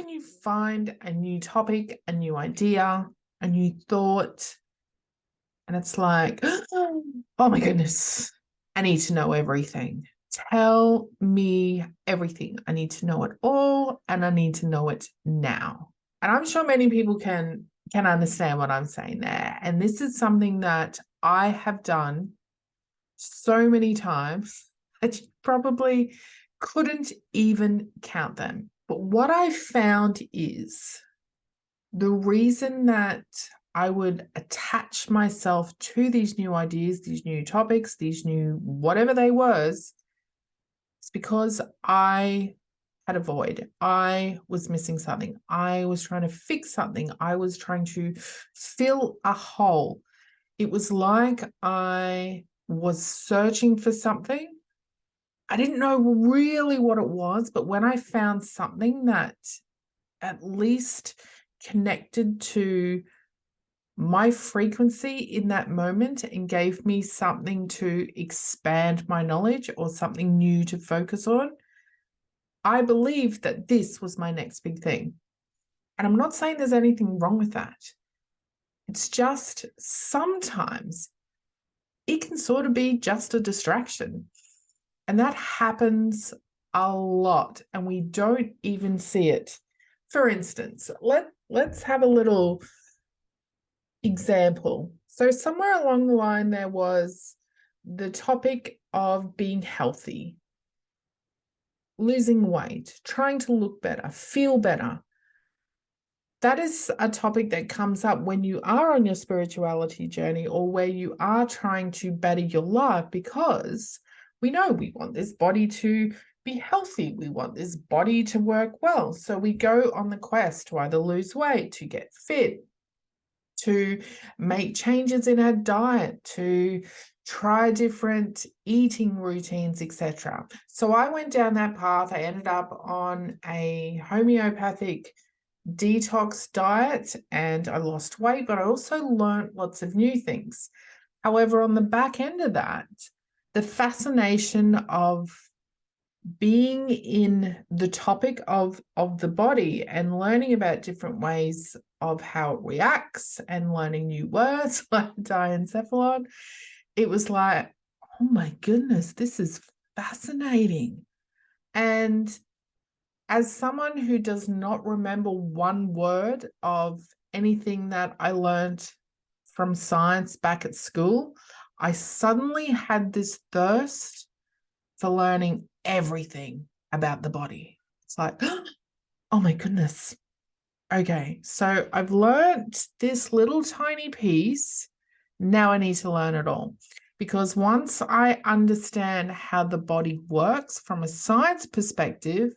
when you find a new topic, a new idea, a new thought, and it's like, oh my goodness, I need to know everything. Tell me everything. I need to know it all, and I need to know it now. And I'm sure many people can understand what I'm saying there. And this is something that I have done so many times that you probably couldn't even count them. But what I found is the reason that I would attach myself to these new ideas, these new topics, these new whatever they was, it's because I had a void. I was missing something. I was trying to fix something. I was trying to fill a hole. It was like I was searching for something. I didn't know really what it was, but when I found something that at least connected to my frequency in that moment and gave me something to expand my knowledge or something new to focus on, I believed that this was my next big thing. And I'm not saying there's anything wrong with that. It's just sometimes it can sort of be just a distraction. And that happens a lot, and we don't even see it. For instance, let's have a little example. So somewhere along the line, there was the topic of being healthy, losing weight, trying to look better, feel better. That is a topic that comes up when you are on your spirituality journey or where you are trying to better your life, because we know we want this body to be healthy. We want this body to work well. So we go on the quest to either lose weight, to get fit, to make changes in our diet, to try different eating routines, etc. So I went down that path. I ended up on a homeopathic detox diet and I lost weight, but I also learned lots of new things. However, on the back end of that, the fascination of being in the topic of the body and learning about different ways of how it reacts and learning new words like diencephalon, it was like, oh my goodness, this is fascinating. And as someone who does not remember one word of anything that I learned from science back at school, I suddenly had this thirst for learning everything about the body. It's like, oh my goodness. Okay, so I've learned this little tiny piece. Now I need to learn it all. Because once I understand how the body works from a science perspective,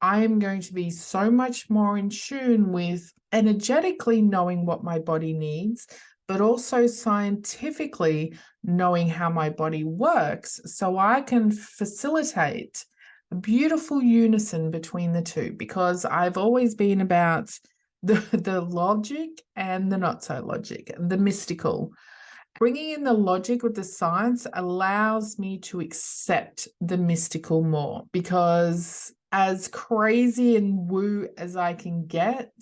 I am going to be so much more in tune with energetically knowing what my body needs, but also scientifically knowing how my body works so I can facilitate a beautiful unison between the two, because I've always been about the logic and the not so logic, the mystical. Bringing in the logic with the science allows me to accept the mystical more, because as crazy and woo as I can get,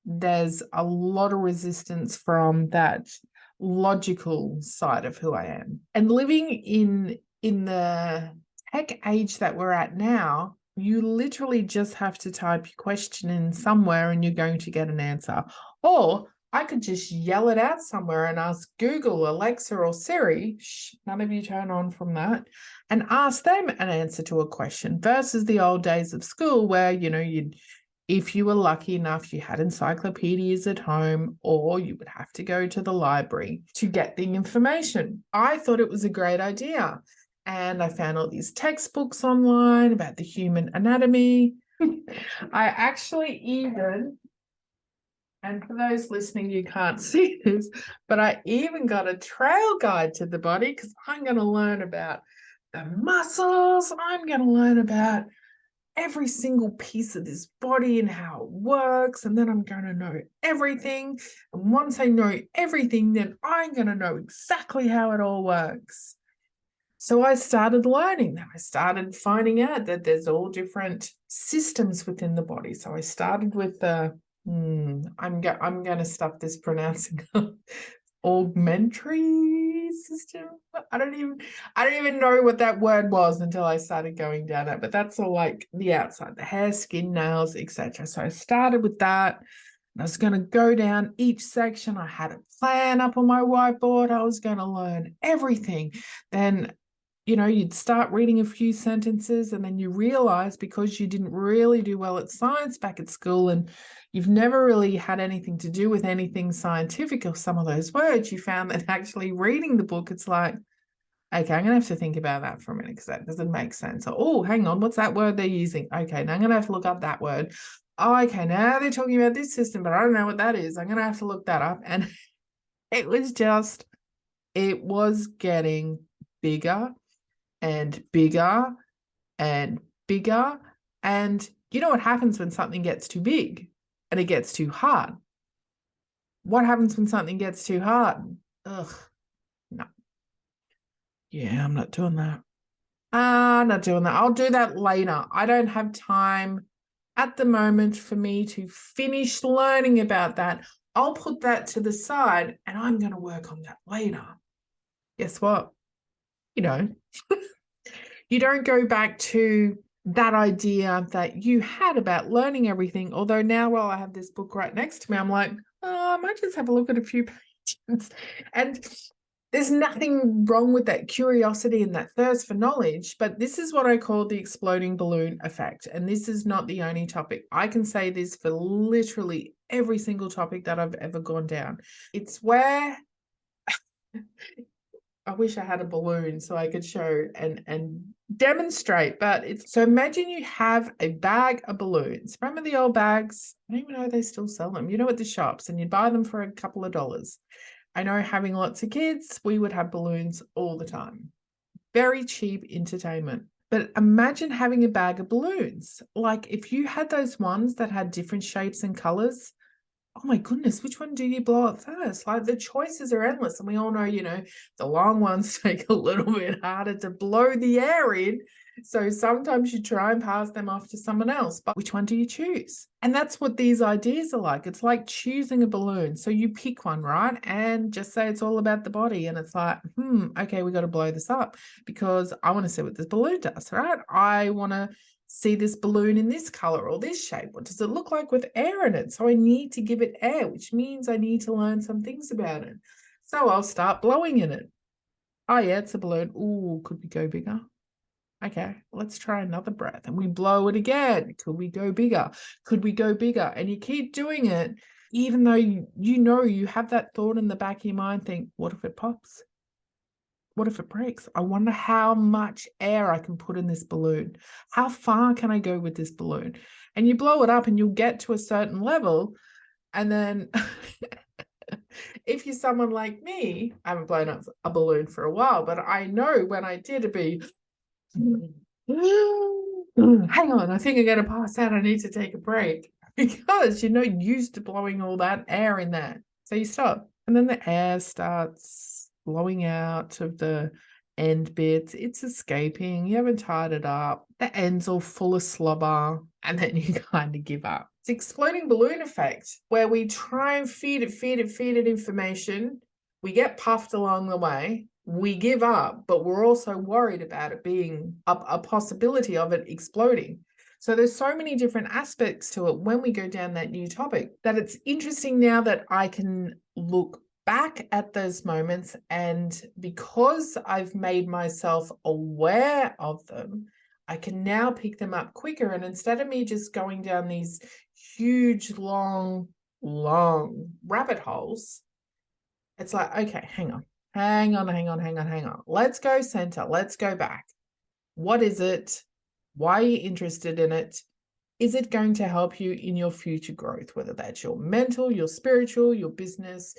there's a lot of resistance from that logical side of who I am. And living in the tech age that we're at now, you literally just have to type your question in somewhere and you're going to get an answer. Or I could just yell it out somewhere and ask Google, Alexa, or Siri, none of you turn on from that, and ask them an answer to a question, versus the old days of school where, if you were lucky enough, you had encyclopedias at home, or you would have to go to the library to get the information. I thought it was a great idea. And I found all these textbooks online about the human anatomy. I actually even... And for those listening, you can't see this, but I even got a trail guide to the body, because I'm going to learn about the muscles. I'm going to learn about every single piece of this body and how it works. And then I'm going to know everything. And once I know everything, then I'm going to know exactly how it all works. So I started learning that. I started finding out that there's all different systems within the body. So I started with the I'm going to stop this pronouncing augmentary system. I don't even know what that word was until I started going down it. But that's all like the outside, the hair, skin, nails, etc. So I started with that. I was going to go down each section. I had a plan up on my whiteboard. I was going to learn everything. Then, you'd start reading a few sentences and then you realize, because you didn't really do well at science back at school and you've never really had anything to do with anything scientific or some of those words, you found that actually reading the book, it's like, okay, I'm going to have to think about that for a minute because that doesn't make sense. Oh, hang on, what's that word they're using? Okay, now I'm going to have to look up that word. Oh, okay, now they're talking about this system, but I don't know what that is. I'm going to have to look that up. And it was getting bigger and bigger and bigger. And you know what happens when something gets too big and it gets too hard? What happens when something gets too hard? Ugh, no. Yeah, I'm not doing that. Not doing that. I'll do that later. I don't have time at the moment for me to finish learning about that. I'll put that to the side and I'm going to work on that later. Guess what? You don't go back to that idea that you had about learning everything. Although now, while I have this book right next to me, I'm like, I might just have a look at a few pages. And there's nothing wrong with that curiosity and that thirst for knowledge, but this is what I call the exploding balloon effect. And this is not the only topic. I can say this for literally every single topic that I've ever gone down. It's where I wish I had a balloon so I could show and demonstrate, but so imagine you have a bag of balloons. Remember the old bags? I don't even know if they still sell them. At the shops, and you'd buy them for a couple of dollars. I know, having lots of kids, we would have balloons all the time. Very cheap entertainment. But imagine having a bag of balloons. Like if you had those ones that had different shapes and colors, oh my goodness, which one do you blow up first? Like the choices are endless. And we all know, the long ones take a little bit harder to blow the air in. So sometimes you try and pass them off to someone else. But which one do you choose? And that's what these ideas are like. It's like choosing a balloon. So you pick one, right? And just say it's all about the body. And it's like, okay, we got to blow this up because I want to see what this balloon does, right? I want to see this balloon in this color or this shape. What does it look like with air in it? So I need to give it air, which means I need to learn some things about it. So I'll start blowing in it. Oh yeah, it's a balloon. Ooh, could we go bigger? Okay, let's try another breath. And we blow it again. Could we go bigger? Could we go bigger? And you keep doing it, even though you have that thought in the back of your mind, think, what if it pops? What if it breaks? I wonder how much air I can put in this balloon. How far can I go with this balloon? And you blow it up and you'll get to a certain level. And then if you're someone like me, I haven't blown up a balloon for a while, but I know when I did, it'd be, hang on, I think I'm going to pass out. I need to take a break because you're not used to blowing all that air in there. So you stop. And then the air starts blowing out of the end bits. It's escaping. You haven't tied it up. The end's all full of slobber. And then you kind of give up. It's exploding balloon effect, where we try and feed it information. We get puffed along the way. We give up, but we're also worried about it being a possibility of it exploding. So there's so many different aspects to it when we go down that new topic that it's interesting now that I can look back at those moments, and because I've made myself aware of them, I can now pick them up quicker. And instead of me just going down these huge, long rabbit holes, it's like, okay, hang on. Let's go center. Let's go back. What is it? Why are you interested in it? Is it going to help you in your future growth, whether that's your mental, your spiritual, your business,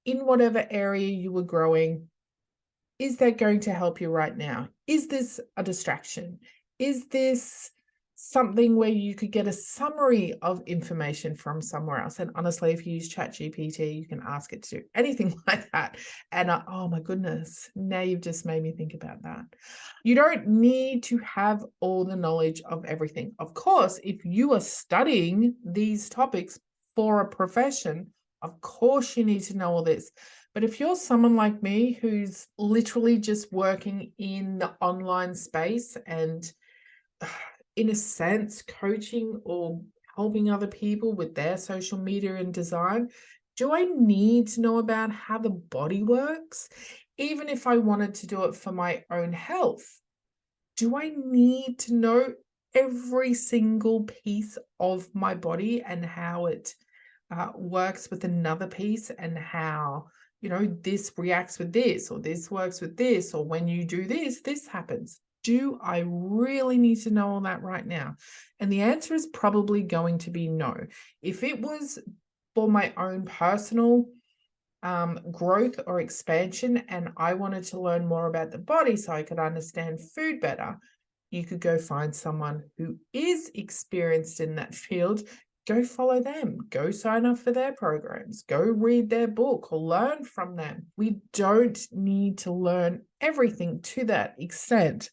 in whatever area you were growing? Is that going to help you right now? Is this a distraction? Is this something where you could get a summary of information from somewhere else. And honestly, if you use ChatGPT, you can ask it to do anything like that. And oh my goodness, now you've just made me think about that. You don't need to have all the knowledge of everything. Of course, if you are studying these topics for a profession, of course you need to know all this. But if you're someone like me who's literally just working in the online space and in a sense, coaching or helping other people with their social media and design, do I need to know about how the body works? Even if I wanted to do it for my own health, do I need to know every single piece of my body and how it works with another piece, and how, this reacts with this, or this works with this, or when you do this, this happens? Do I really need to know all that right now? And the answer is probably going to be no. If it was for my own personal growth or expansion, and I wanted to learn more about the body so I could understand food better, you could go find someone who is experienced in that field. Go follow them, go sign up for their programs, go read their book or learn from them. We don't need to learn everything to that extent.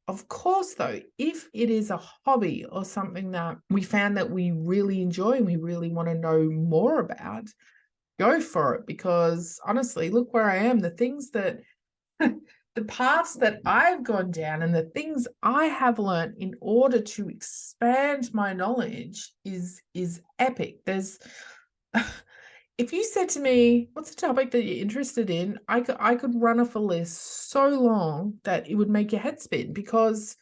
Of course, though, if it is a hobby or something that we found that we really enjoy and we really want to know more about, go for it. Because honestly, look where I am. The things that the paths that I've gone down and the things I have learned in order to expand my knowledge is epic. There's if you said to me, what's a topic that you're interested in, I could run off a list so long that it would make your head spin, because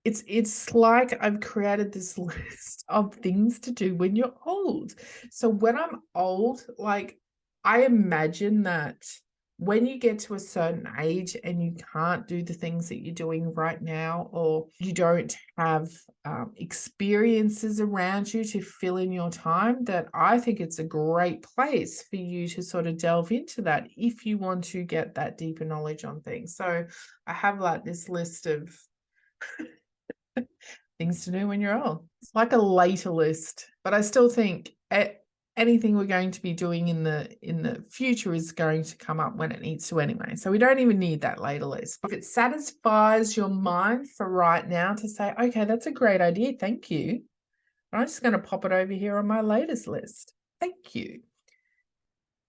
it's like I've created this list of things to do when you're old. So when I'm old, like, I imagine that when you get to a certain age and you can't do the things that you're doing right now, or you don't have experiences around you to fill in your time, that I think it's a great place for you to sort of delve into that if you want to get that deeper knowledge on things. So I have like this list of things to do when you're old. It's like a later list, but I still think anything we're going to be doing in the future is going to come up when it needs to anyway. So we don't even need that later list. If it satisfies your mind for right now to say, okay, that's a great idea, thank you, I'm just going to pop it over here on my latest list. Thank you.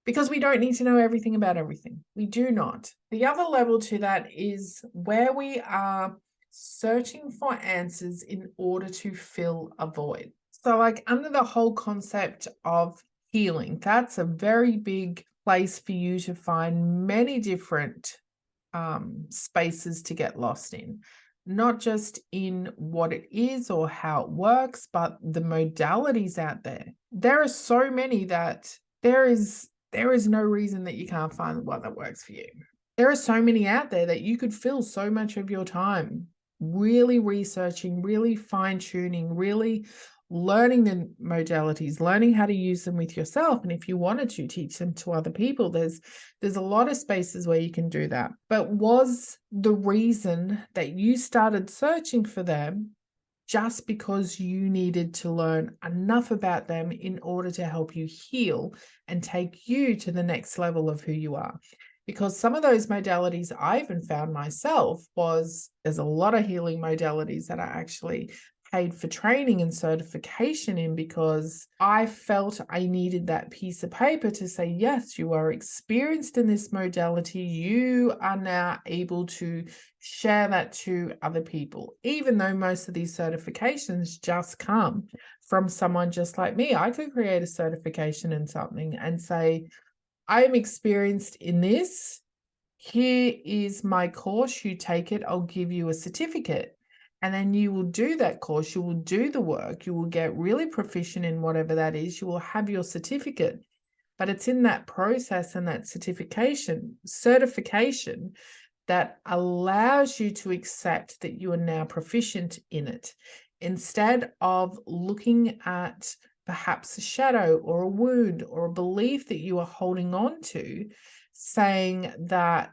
Because we don't need to know everything about everything. We do not. The other level to that is where we are searching for answers in order to fill a void. So like under the whole concept of healing, that's a very big place for you to find many different spaces to get lost in. Not just in what it is or how it works, but the modalities out there. There are so many that there is no reason that you can't find one that works for you. There are so many out there that you could fill so much of your time really researching, really fine-tuning, really learning the modalities, learning how to use them with yourself. And if you wanted to teach them to other people, there's a lot of spaces where you can do that. But was the reason that you started searching for them just because you needed to learn enough about them in order to help you heal and take you to the next level of who you are? Because some of those modalities I even found myself there's a lot of healing modalities that I actually paid for training and certification in, because I felt I needed that piece of paper to say, yes, you are experienced in this modality. You are now able to share that to other people. Even though most of these certifications just come from someone just like me, I could create a certification in something and say, I am experienced in this. Here is my course. You take it. I'll give you a certificate. And then you will do that course. You will do the work. You will get really proficient in whatever that is. You will have your certificate. But it's in that process and that certification that allows you to accept that you are now proficient in it, instead of looking at perhaps a shadow or a wound or a belief that you are holding on to, saying that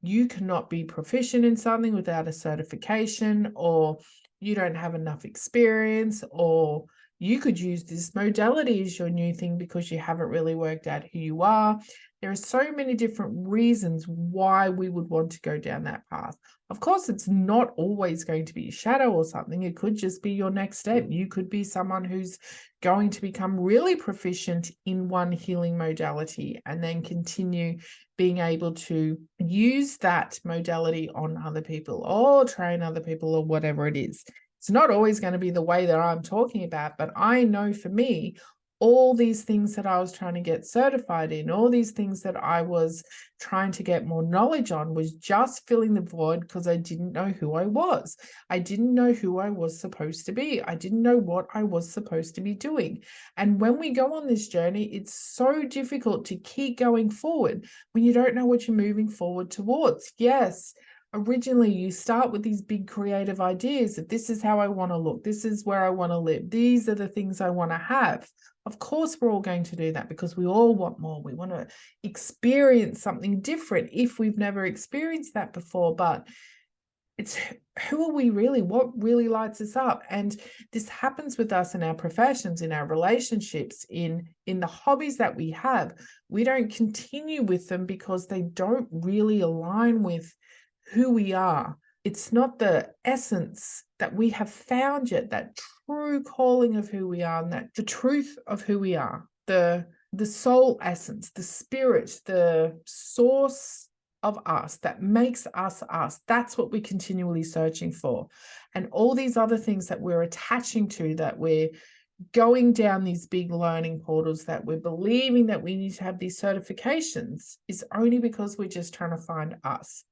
you cannot be proficient in something without a certification, or you don't have enough experience, or you could use this modality as your new thing because you haven't really worked out who you are. There are so many different reasons why we would want to go down that path. Of course, it's not always going to be a shadow or something. It could just be your next step. You could be someone who's going to become really proficient in one healing modality and then continue being able to use that modality on other people or train other people or whatever it is. It's not always going to be the way that I'm talking about, but I know for me, all these things that I was trying to get certified in, all these things that I was trying to get more knowledge on was just filling the void because I didn't know who I was. I didn't know who I was supposed to be. I didn't know what I was supposed to be doing. And when we go on this journey, it's so difficult to keep going forward when you don't know what you're moving forward towards. Yes, originally you start with these big creative ideas that this is how I want to look, this is where I want to live, these are the things I want to have. Of course, we're all going to do that because we all want more. We want to experience something different if we've never experienced that before. But it's who are we really? What really lights us up? And this happens with us in our professions, in our relationships, in the hobbies that we have. We don't continue with them because they don't really align with who we are. It's not the essence that we have found yet, that true calling of who we are, and that the truth of who we are, the soul essence, the spirit, the source of us that makes us us. That's what we're continually searching for. And all these other things that we're attaching to, that we're going down these big learning portals, that we're believing that we need to have these certifications, is only because we're just trying to find us.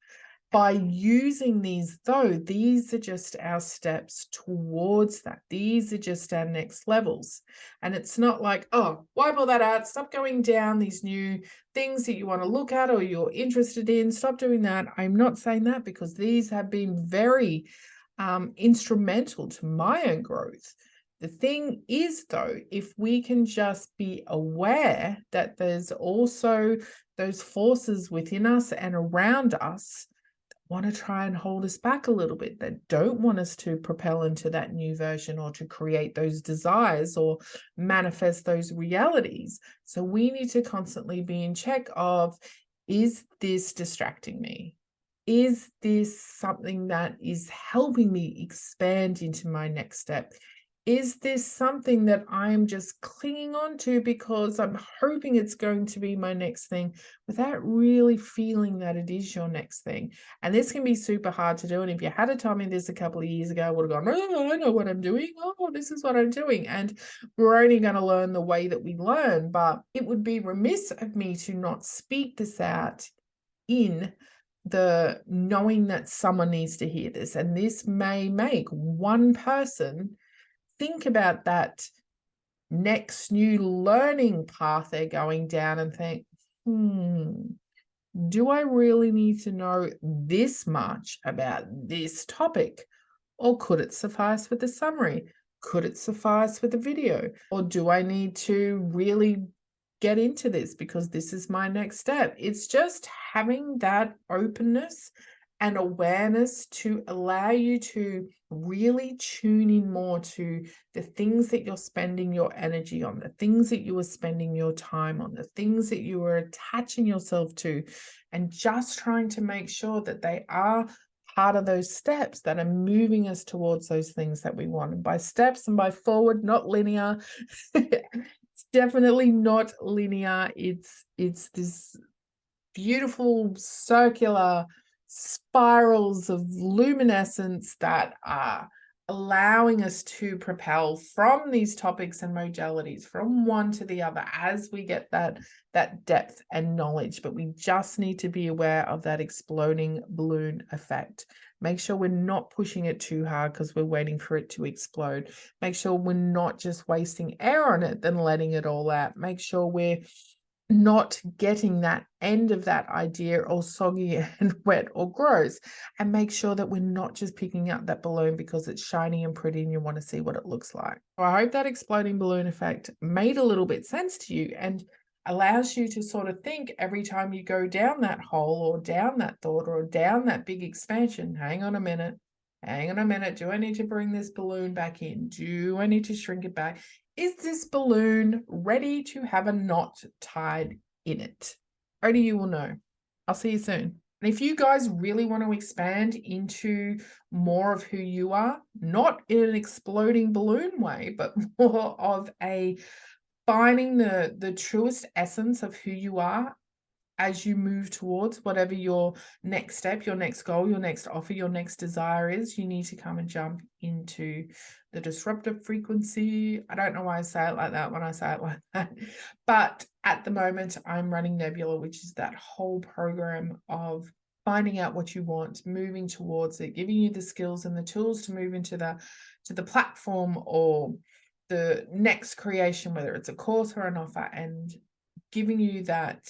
By using these, though, these are just our steps towards that. These are just our next levels. And it's not like, oh, wipe all that out, stop going down these new things that you want to look at or you're interested in, stop doing that. I'm not saying that, because these have been very instrumental to my own growth. The thing is, though, if we can just be aware that there's also those forces within us and around us want to try and hold us back a little bit, that don't want us to propel into that new version or to create those desires or manifest those realities. So we need to constantly be in check of, is this distracting me? Is this something that is helping me expand into my next step? Is this something that I'm just clinging on to because I'm hoping it's going to be my next thing without really feeling that it is your next thing? And this can be super hard to do. And if you had to tell me this a couple of years ago, I would have gone, oh, I know what I'm doing. Oh, this is what I'm doing. And we're only going to learn the way that we learn. But it would be remiss of me to not speak this out in the knowing that someone needs to hear this. And this may make one person think about that next new learning path they're going down and think, do I really need to know this much about this topic? Or could it suffice with a summary? Could it suffice with a video? Or do I need to really get into this because this is my next step? It's just having that openness and awareness to allow you to really tune in more to the things that you're spending your energy on, the things that you are spending your time on, the things that you are attaching yourself to, and just trying to make sure that they are part of those steps that are moving us towards those things that we want. And by steps and by forward, not linear. It's definitely not linear. It's this beautiful circular spirals of luminescence that are allowing us to propel from these topics and modalities from one to the other as we get that depth and knowledge. But we just need to be aware of that exploding balloon effect. Make sure we're not pushing it too hard because we're waiting for it to explode. Make sure we're not just wasting air on it, then letting it all out. Make sure we're not getting that end of that idea all soggy and wet or gross, and make sure that we're not just picking up that balloon because it's shiny and pretty and you want to see what it looks like. So I hope that exploding balloon effect made a little bit sense to you and allows you to sort of think every time you go down that hole or down that thought or down that big expansion, hang on a minute, hang on a minute, do I need to bring this balloon back in? Do I need to shrink it back? Is this balloon ready to have a knot tied in it? Only you will know. I'll see you soon. And if you guys really want to expand into more of who you are, not in an exploding balloon way, but more of a finding the truest essence of who you are as you move towards whatever your next step, your next goal, your next offer, your next desire is, you need to come and jump into the disruptive frequency. I don't know why I say it like that when I say it like that, but at the moment I'm running Nebula, which is that whole program of finding out what you want, moving towards it, giving you the skills and the tools to move into the platform or the next creation, whether it's a course or an offer, and giving you that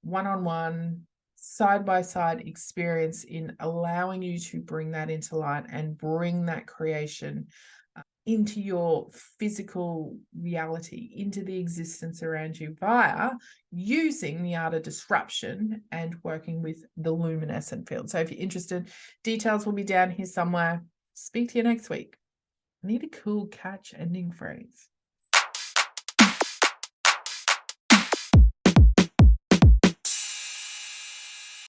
one-on-one, side-by-side experience in allowing you to bring that into light and bring that creation into your physical reality, into the existence around you via using the art of disruption and working with the luminescent field. So if you're interested, details will be down here somewhere. Speak to you next week. I need a cool catch ending phrase.